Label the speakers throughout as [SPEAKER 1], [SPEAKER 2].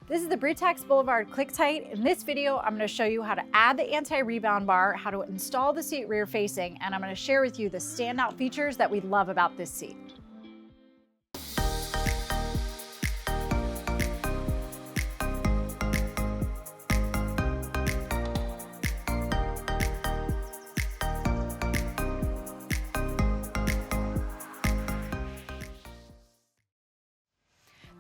[SPEAKER 1] This is the Britax Boulevard ClickTight. In this video, I'm going to show you how to add the anti-rebound bar, how to install the seat rear facing, and I'm going to share with you the standout features that we love about this seat.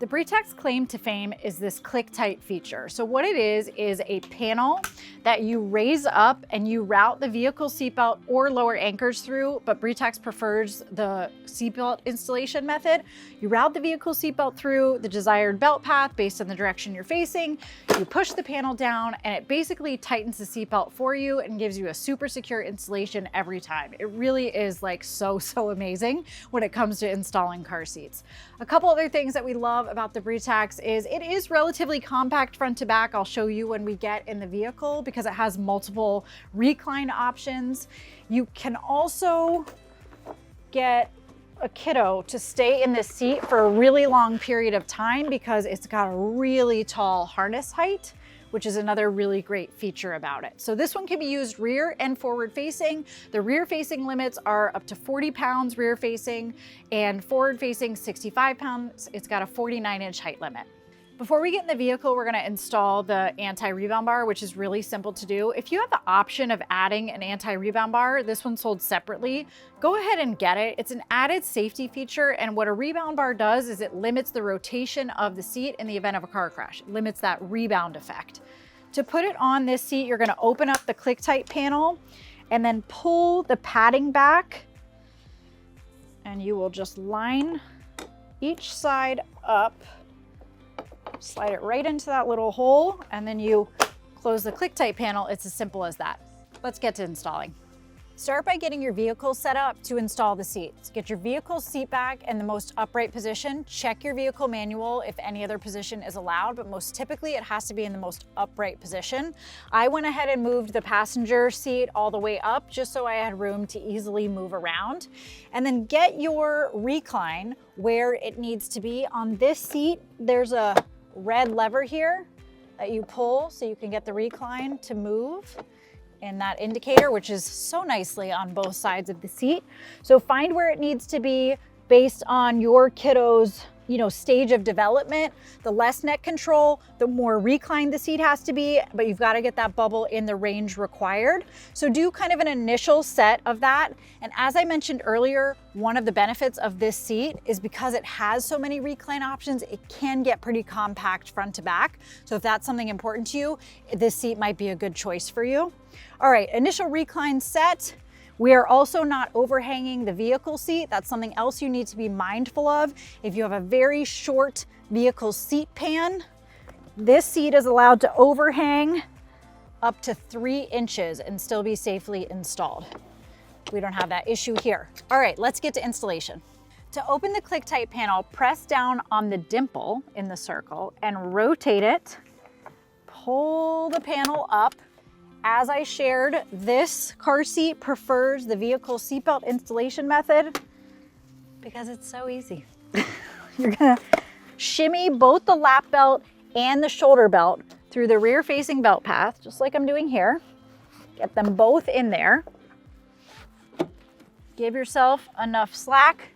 [SPEAKER 1] The Britax claim to fame is this ClickTight feature. So what it is a panel that you raise up and you route the vehicle seatbelt or lower anchors through, but Britax prefers the seatbelt installation method. You route the vehicle seatbelt through the desired belt path based on the direction you're facing. You push the panel down and it basically tightens the seatbelt for you and gives you a super secure installation every time. It really is like so amazing when it comes to installing car seats. A couple other things that we love about the Britax is it is relatively compact front to back. I'll show you when we get in the vehicle because it has multiple recline options. You can also get a kiddo to stay in this seat for a really long period of time because it's got a really tall harness height, which is another really great feature about it. So this one can be used rear and forward facing. The rear facing limits are up to 40 pounds rear facing and forward facing 65 pounds. It's got a 49-inch height limit. Before we get in the vehicle, we're gonna install the anti-rebound bar, which is really simple to do. If you have the option of adding an anti-rebound bar, this one's sold separately, go ahead and get it. It's an added safety feature, and what a rebound bar does is it limits the rotation of the seat in the event of a car crash. It limits that rebound effect. To put it on this seat, you're gonna open up the ClickTight panel and then pull the padding back, and you will just line each side up. Slide it right into that little hole, and then you close the ClickTight panel. It's as simple as that. Let's get to installing. Start by getting your vehicle set up to install the seats. Get your vehicle seat back in the most upright position. Check your vehicle manual if any other position is allowed, but most typically it has to be in the most upright position. I went ahead and moved the passenger seat all the way up just so I had room to easily move around. And then get your recline where it needs to be. On this seat, there's a red lever here that you pull so you can get the recline to move in that indicator, which is so nicely on both sides of the seat. So find where it needs to be based on your kiddo's stage of development. The less neck control, the more reclined the seat has to be, but you've got to get that bubble in the range required. So do kind of an initial set of that. And as I mentioned earlier, one of the benefits of this seat is because it has so many recline options, it can get pretty compact front to back. So if that's something important to you, this seat might be a good choice for you. All right, initial recline set. We are also not overhanging the vehicle seat. That's something else you need to be mindful of. If you have a very short vehicle seat pan, this seat is allowed to overhang up to 3 inches and still be safely installed. We don't have that issue here. All right, let's get to installation. To open the ClickTight panel, press down on the dimple in the circle and rotate it. Pull the panel up. As I shared, this car seat prefers the vehicle seatbelt installation method because it's so easy. You're gonna shimmy both the lap belt and the shoulder belt through the rear facing belt path, just like I'm doing here. Get them both in there. Give yourself enough slack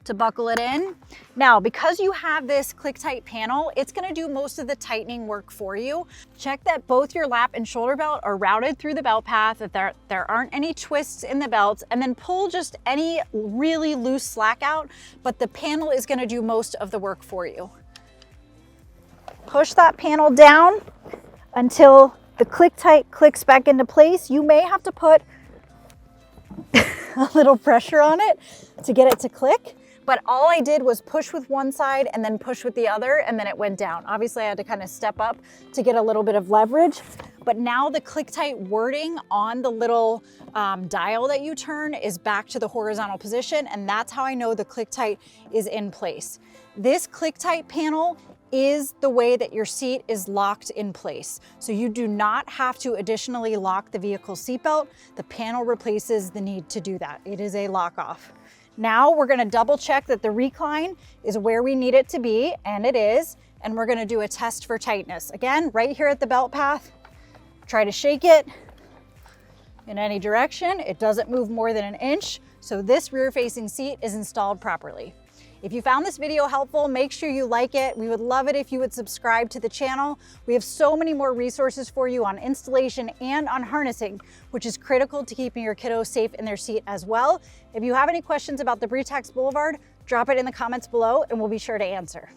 [SPEAKER 1] to buckle it in. Now, because you have this ClickTight panel, it's gonna do most of the tightening work for you. Check that both your lap and shoulder belt are routed through the belt path, that there aren't any twists in the belts, and then pull just any really loose slack out, but the panel is gonna do most of the work for you. Push that panel down until the ClickTight clicks back into place. You may have to put a little pressure on it to get it to click. But all I did was push with one side and then push with the other, and then it went down. Obviously, I had to kind of step up to get a little bit of leverage. But now the ClickTight wording on the little dial that you turn is back to the horizontal position, and that's how I know the ClickTight is in place. This ClickTight panel is the way that your seat is locked in place. So you do not have to additionally lock the vehicle seatbelt. The panel replaces the need to do that. It is a lock off. Now we're gonna double check that the recline is where we need it to be, and it is. and we're gonna do a test for tightness. Again, right here at the belt path, try to shake it in any direction. It doesn't move more than 1 inch, so this rear-facing seat is installed properly. If you found this video helpful, make sure you like it. We would love it if you would subscribe to the channel. We have so many more resources for you on installation and on harnessing, which is critical to keeping your kiddos safe in their seat as well. If you have any questions about the Britax Boulevard, drop it in the comments below and we'll be sure to answer.